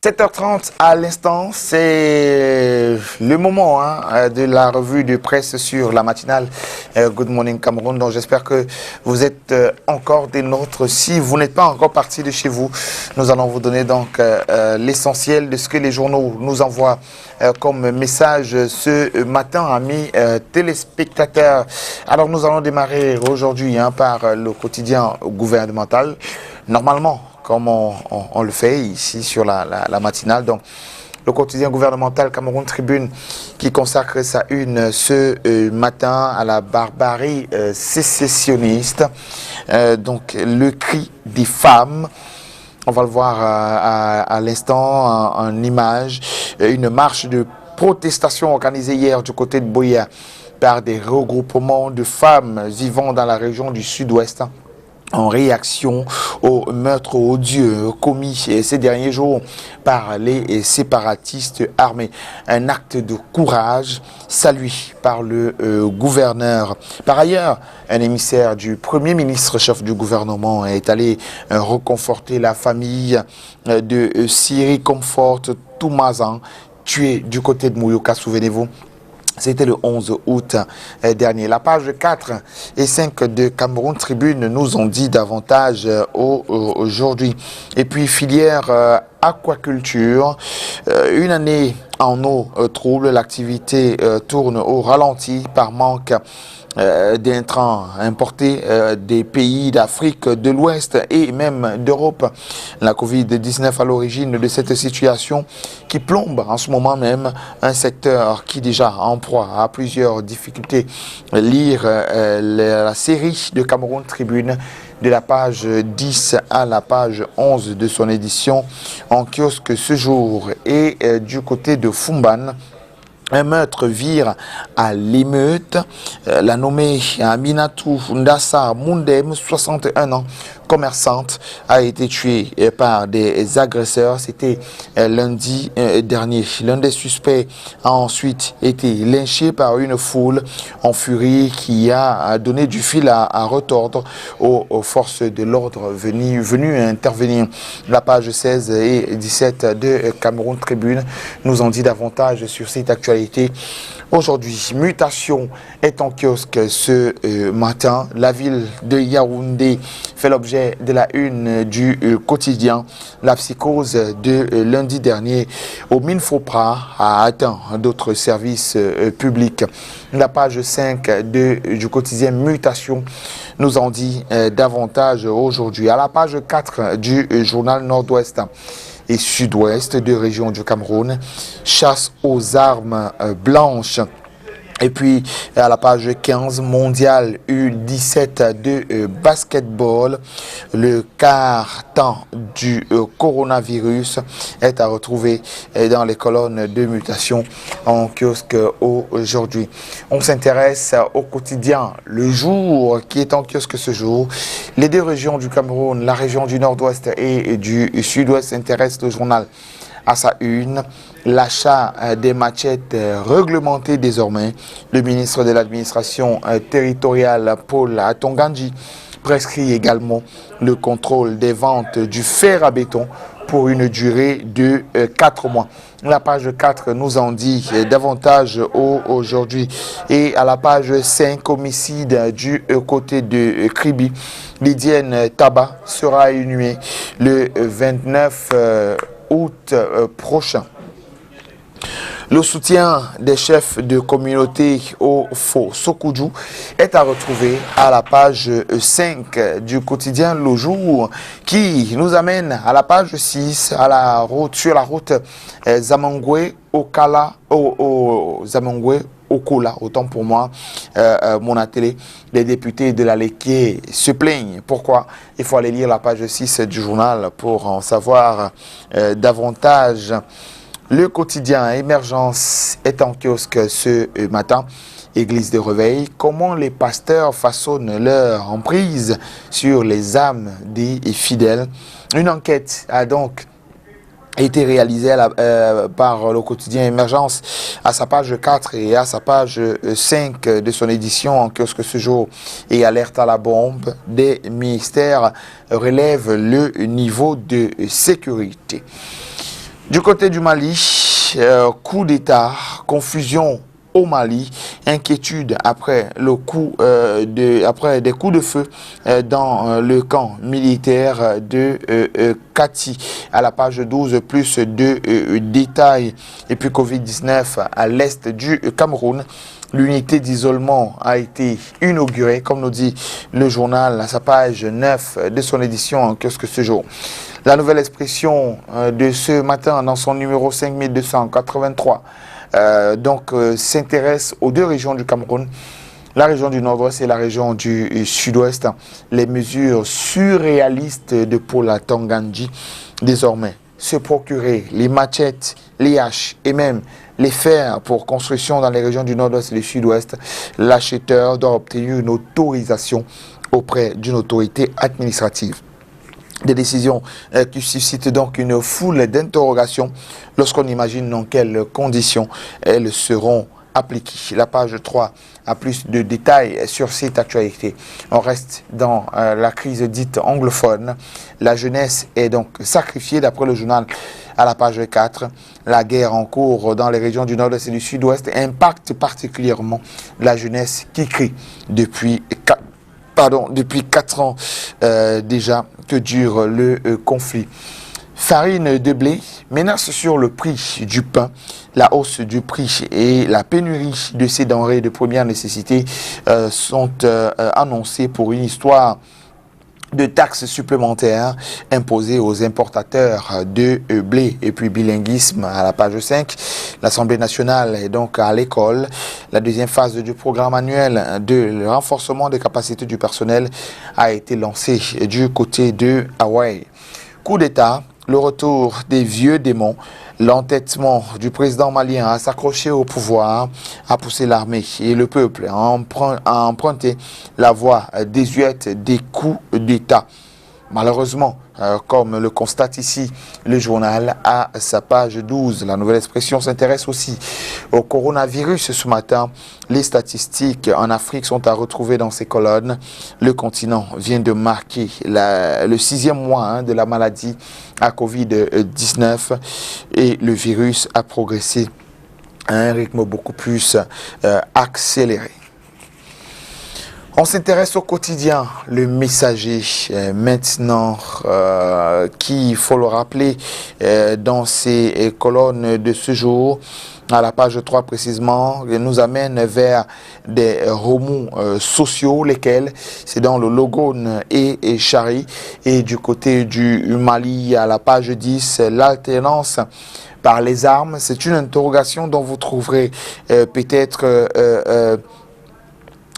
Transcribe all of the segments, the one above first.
7h30 à l'instant, c'est le moment de la revue de presse sur la matinale Good Morning Cameroun. Donc j'espère que vous êtes encore des nôtres. Si vous n'êtes pas encore parti de chez vous, nous allons vous donner donc l'essentiel de ce que les journaux nous envoient comme message ce matin, amis téléspectateurs. Alors nous allons démarrer aujourd'hui par le quotidien gouvernemental. Normalement, comme on le fait ici sur la matinale. Donc, le quotidien gouvernemental Cameroun Tribune qui consacre sa une ce matin à la barbarie sécessionniste. Donc, le cri des femmes. On va le voir à l'instant en image. Une marche de protestation organisée hier du côté de Boya par des regroupements de femmes vivant dans la région du sud-ouest, en réaction au meurtre odieux commis ces derniers jours par les séparatistes armés. Un acte de courage salué par le gouverneur. Par ailleurs, un émissaire du Premier ministre, chef du gouvernement, est allé reconforter la famille de Siri Comfort Toumazan, tué du côté de Mouyouka, souvenez-vous. C'était le 11 août dernier. La page 4 et 5 de Cameroun Tribune nous ont dit davantage aujourd'hui. Et puis filière aquaculture, une année en eau trouble, l'activité tourne au ralenti par manque d'intrants importés des pays d'Afrique de l'Ouest et même d'Europe. La Covid-19 à l'origine de cette situation qui plombe en ce moment même un secteur qui déjà en proie à plusieurs difficultés. Lire la série de Cameroun Tribune de la page 10 à la page 11 de son édition en kiosque ce jour. Et du côté de Fumban, un meurtre vire à l'émeute. La nommée Aminatou Ndassa Mundem, 61 ans, commerçante, a été tuée par des agresseurs. C'était lundi dernier. L'un des suspects a ensuite été lynché par une foule en furie qui a donné du fil à retordre aux forces de l'ordre venues intervenir. La page 16 et 17 de Cameroun Tribune nous en dit davantage sur cette actualité. Aujourd'hui, mutation est en kiosque ce matin. La ville de Yaoundé fait l'objet de la une du quotidien. La psychose de lundi dernier au Minfopra a atteint d'autres services publics. La page 5 du quotidien Mutation nous en dit davantage aujourd'hui. À la page 4 du journal Nord-Ouest et Sud-Ouest de région du Cameroun, chasse aux armes blanches. Et puis, à la page 15, mondial U17 de basketball, le quart temps du coronavirus est à retrouver dans les colonnes de mutation en kiosque aujourd'hui. On s'intéresse au quotidien Le Jour qui est en kiosque ce jour. Les deux régions du Cameroun, la région du Nord-Ouest et du Sud-Ouest, s'intéressent au journal à sa une. L'achat des machettes réglementé désormais. Le ministre de l'administration territoriale, Paul Atonganji, prescrit également le contrôle des ventes du fer à béton pour une durée de 4 mois. La page 4 nous en dit davantage aujourd'hui. Et à la page 5, homicide du côté de Kribi, Lydienne Taba sera inhumée le 29 août prochain. Le soutien des chefs de communauté au Faux Sokudjou est à retrouver à la page 5 du quotidien Le Jour qui nous amène à la page 6 sur la route Zamangwe Okala Zamangwe Okola, autant pour moi, mon atelier. Les députés de la Léké se plaignent. Pourquoi? Il faut aller lire la page 6 du journal pour en savoir davantage. Le quotidien Émergence est en kiosque ce matin. Église de réveil, comment les pasteurs façonnent leur emprise sur les âmes des fidèles. Une enquête a donc été réalisée par le quotidien Émergence à sa page 4 et à sa page 5 de son édition en kiosque ce jour. Et alerte à la bombe, des ministères relèvent le niveau de sécurité. Du côté du Mali, coup d'État, confusion au Mali, inquiétude après après des coups de feu dans le camp militaire de Kati. À la page 12, plus de détails. Et puis Covid-19 à l'est du Cameroun. L'unité d'isolement a été inaugurée, comme nous dit le journal à sa page 9 de son édition en kiosque ce jour. La nouvelle expression de ce matin dans son numéro 5283 s'intéresse aux deux régions du Cameroun, la région du Nord-Ouest et la région du Sud-Ouest. Les mesures surréalistes de Paula Tangandji, désormais, se procurer les machettes, les haches et même les fers pour construction dans les régions du Nord-Ouest et du Sud-Ouest. L'acheteur doit obtenir une autorisation auprès d'une autorité administrative. Des décisions qui suscitent donc une foule d'interrogations lorsqu'on imagine dans quelles conditions elles seront appliquées. La page 3 a plus de détails sur cette actualité. On reste dans la crise dite anglophone. La jeunesse est donc sacrifiée d'après le journal à la page 4. La guerre en cours dans les régions du Nord-Est et du Sud-Ouest impacte particulièrement la jeunesse qui crie depuis 4 ans déjà que dure le conflit. Farine de blé, menace sur le prix du pain. La hausse du prix et la pénurie de ces denrées de première nécessité sont annoncées pour une histoire de taxes supplémentaires imposées aux importateurs de blé. Et puis bilinguisme à la page 5. L'Assemblée nationale est donc à l'école. La deuxième phase du programme annuel de renforcement des capacités du personnel a été lancée du côté de Hawaï. Coup d'État, le retour des vieux démons, l'entêtement du président malien à s'accrocher au pouvoir a poussé l'armée et le peuple à emprunter la voie désuète des coups d'État. Malheureusement, comme le constate ici le journal à sa page 12, la nouvelle expression s'intéresse aussi au coronavirus ce matin. Les statistiques en Afrique sont à retrouver dans ces colonnes. Le continent vient de marquer le 6e mois de la maladie à Covid-19 et le virus a progressé à un rythme beaucoup plus accéléré. On s'intéresse au quotidien, le messager maintenant, qui, il faut le rappeler, dans ces colonnes de ce jour, à la page 3 précisément, nous amène vers des remous sociaux, lesquels, c'est dans le Logone et Chari. Et du côté du Mali, à la page 10, l'alternance par les armes, c'est une interrogation dont vous trouverez peut-être...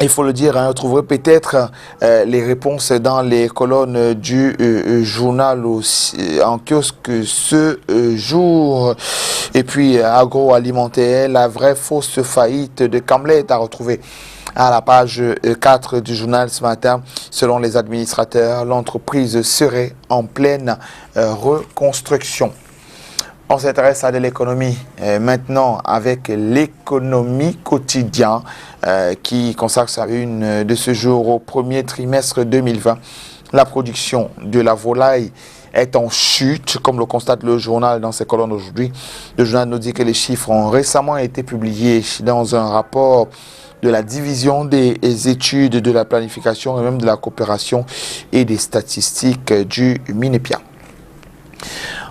il faut le dire, vous trouverez peut-être les réponses dans les colonnes du journal en kiosque ce jour. Et puis, agroalimentaire, la vraie fausse faillite de Camlet à retrouver à la page 4 du journal ce matin. Selon les administrateurs, l'entreprise serait en pleine reconstruction. On s'intéresse à de l'économie maintenant avec l'économie quotidienne qui consacre sa une de ce jour au premier trimestre 2020. La production de la volaille est en chute, comme le constate le journal dans ses colonnes aujourd'hui. Le journal nous dit que les chiffres ont récemment été publiés dans un rapport de la division des études, de la planification et même de la coopération et des statistiques du MINEPIA.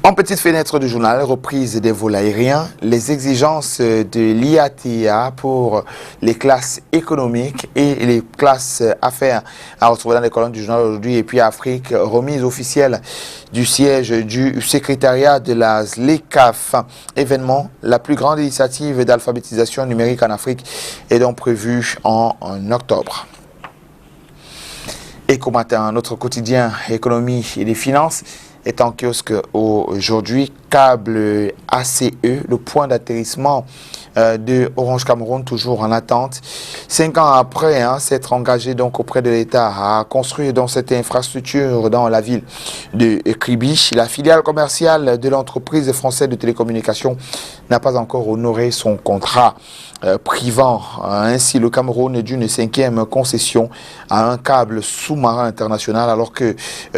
En petite fenêtre du journal, reprise des vols aériens, les exigences de l'IATA pour les classes économiques et les classes affaires à retrouver dans les colonnes du journal aujourd'hui. Et puis Afrique, remise officielle du siège du secrétariat de la ZLECAF. Événement, la plus grande initiative d'alphabétisation numérique en Afrique est donc prévue en octobre. Éco-Matin, notre quotidien économie et des finances, est en kiosque aujourd'hui. Câble ACE, le point d'atterrissement de Orange Cameroun, toujours en attente. 5 ans après s'être engagé donc auprès de l'État à construire dans cette infrastructure dans la ville de Kribi, la filiale commerciale de l'entreprise française de télécommunications n'a pas encore honoré son contrat, privant ainsi le Cameroun d'une 5e concession à un câble sous-marin international, alors que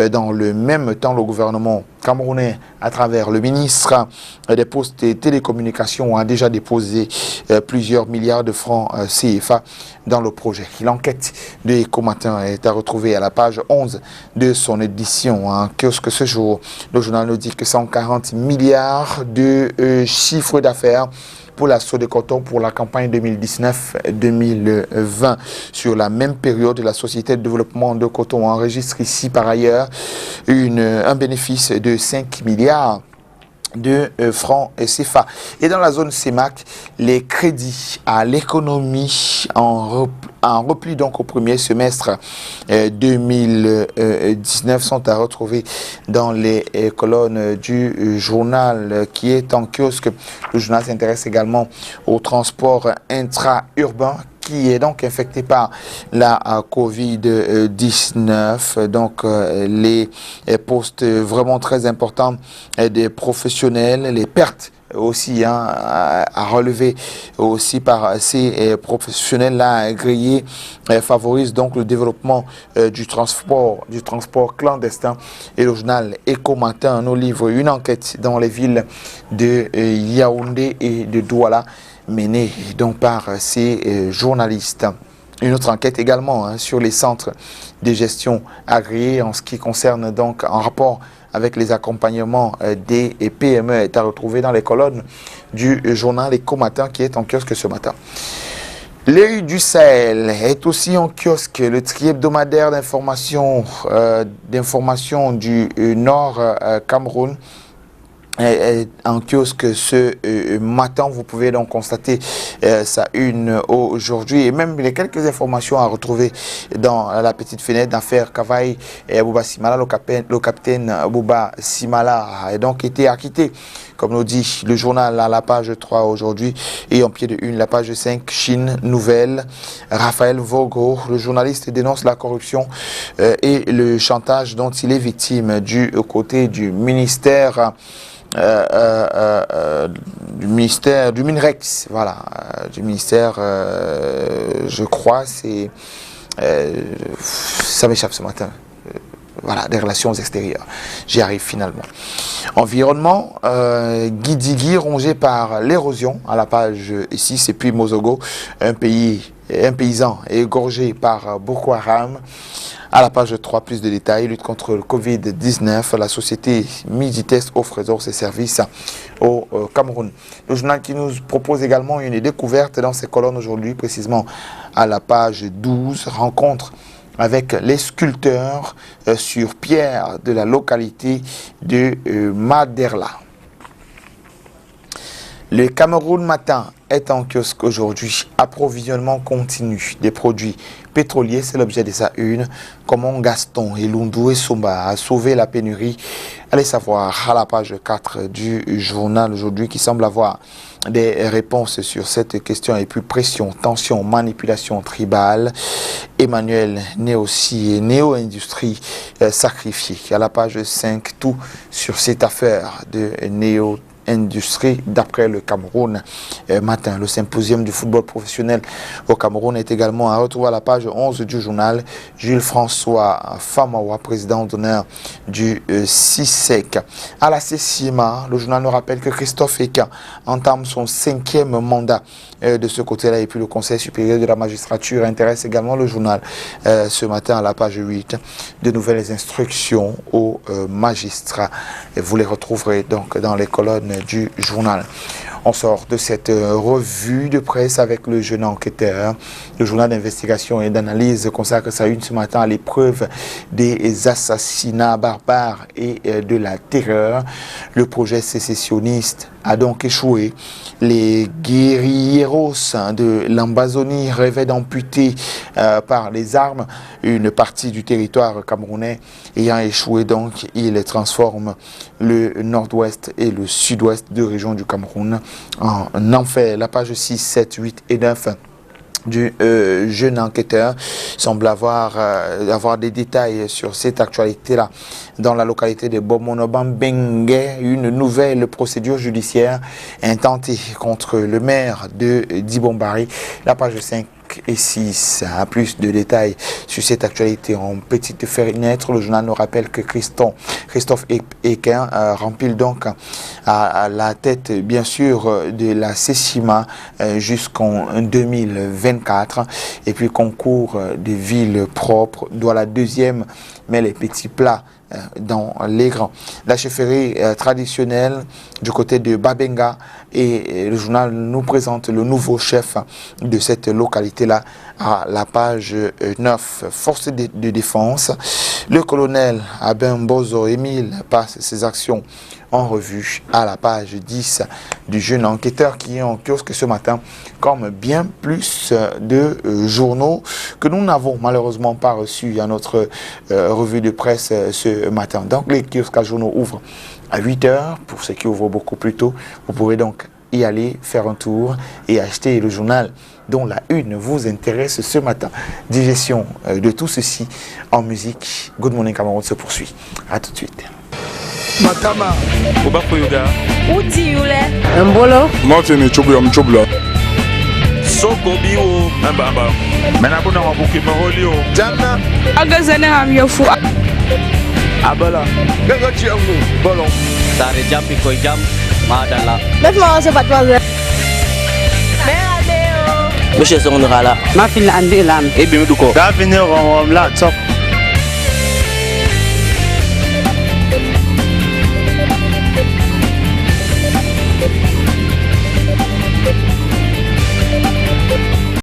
dans le même temps le gouvernement camerounais, à travers le ministre des Postes et Télécommunications, a déjà déposé plusieurs milliards de francs CFA dans le projet. L'enquête de Eco-Matin est à retrouver à la page 11 de son édition en kiosque ce jour. Le journal nous dit que 140 milliards de chiffre d'affaires pour l'assaut de coton pour la campagne 2019-2020. Sur la même période, la Société de développement de coton enregistre ici par ailleurs un bénéfice de 5 milliards de francs CFA. Et dans la zone CEMAC, les crédits à l'économie en repli donc au premier semestre 2019 sont à retrouver dans les colonnes du journal qui est en kiosque. Le journal s'intéresse également au transport intra-urbain qui est donc infecté par la Covid-19. Donc, les postes vraiment très importants des professionnels, les pertes aussi à relever aussi par ces professionnels-là grillés favorisent donc le développement du transport clandestin. Et le journal Eco-Matin nous livre une enquête dans les villes de Yaoundé et de Douala, menée donc par ces journalistes. Une autre enquête également sur les centres de gestion agréés en ce qui concerne donc en rapport avec les accompagnements des PME est à retrouver dans les colonnes du journal Eco-Matin qui est en kiosque ce matin. L'œil du Sahel est aussi en kiosque, le tri hebdomadaire d'information du Nord Cameroun. En kiosque ce matin, vous pouvez donc constater sa une aujourd'hui et même les quelques informations à retrouver dans la petite fenêtre d'affaires Kavaï et Bouba Simala. Le capitaine Bouba Simala a donc été acquitté, comme nous dit le journal à la page 3 aujourd'hui, et en pied de une, la page 5, Chine Nouvelle. Raphaël Vogo, le journaliste, dénonce la corruption et le chantage dont il est victime du côté du ministère du Minrex, voilà, du ministère, je crois, c'est, ça m'échappe ce matin, voilà, des relations extérieures. J'y arrive finalement. Environnement, Guidigui rongé par l'érosion, à la page ici, c'est puis Mozogo, un paysan égorgé par Boko Haram. À la page 3, plus de détails, lutte contre le Covid-19, la société Miditest offre ses services au Cameroun. Le journal qui nous propose également une découverte dans ses colonnes aujourd'hui, précisément à la page 12, rencontre avec les sculpteurs sur pierre de la localité de Maderla. Le Cameroun Matin est en kiosque aujourd'hui. Approvisionnement continu des produits pétroliers, c'est l'objet de sa une. Comment Gaston et Lundu et Somba a sauvé la pénurie. Allez savoir à la page 4 du journal aujourd'hui qui semble avoir des réponses sur cette question et puis pression, tension, manipulation tribale. Emmanuel Néossi et Néo-Industrie sacrifiée. À la page 5, tout sur cette affaire de Néo-Industrie d'après le Cameroun Matin. Le symposium du football professionnel au Cameroun est également à retrouver à la page 11 du journal. Jules François Famawa, président d'honneur du CISEC. À la CECIMA, le journal nous rappelle que Christophe Eka entame son 5e mandat de ce côté-là et puis le Conseil supérieur de la magistrature intéresse également le journal ce matin à la page 8. De nouvelles instructions aux magistrats. Et vous les retrouverez donc dans les colonnes du journal. On sort de cette revue de presse avec le jeune enquêteur. Le journal d'investigation et d'analyse consacre sa une ce matin à l'épreuve des assassinats barbares et de la terreur. Le projet sécessionniste a donc échoué. Les guérilleros de l'Ambazonie rêvaient d'amputer par les armes une partie du territoire camerounais. Ayant échoué donc, ils transforment le nord-ouest et le sud-ouest de régions du Cameroun en enfer. La page 6, 7, 8 et 9 du jeune enquêteur semble avoir des détails sur cette actualité-là. Dans la localité de Bomonobambengue, une nouvelle procédure judiciaire intentée contre le maire de Dibombari. La page 5 et 6. Plus de détails sur cette actualité en petite fenêtre. Le journal nous rappelle que Christophe Equin remplit donc à la tête, bien sûr, de la CECIMA jusqu'en 2024. Et puis concours de villes propres, doit la deuxième, mais les petits plats dans les grands. La chefferie traditionnelle du côté de Babenga, et le journal nous présente le nouveau chef de cette localité-là à la page 9. Force de défense, le colonel Abin Bozo Émile passe ses actions en revue à la page 10 du jeune enquêteur qui est en kiosque ce matin, comme bien plus de journaux que nous n'avons malheureusement pas reçus à notre revue de presse ce matin. Donc les kiosques à journaux ouvrent à 8h. Pour ceux qui ouvrent beaucoup plus tôt, vous pourrez donc y aller, faire un tour et acheter le journal dont la une vous intéresse ce matin. Digestion de tout ceci en musique. Good Morning Cameroun se poursuit. À tout de suite. Matama Oba Koyoga Uti Yule Mbolo Martin Chobla Soko Biwo Mbamba Menabuna Wabuki Maholio Jamna Agazane Hamyofu Abala Gaga Chiangu Bolon Sare Jampi Koyam Madala Laisse-moi se battre. Monsieur Sonrala Ma fille Andelam et Bimuduko D'avenir on la top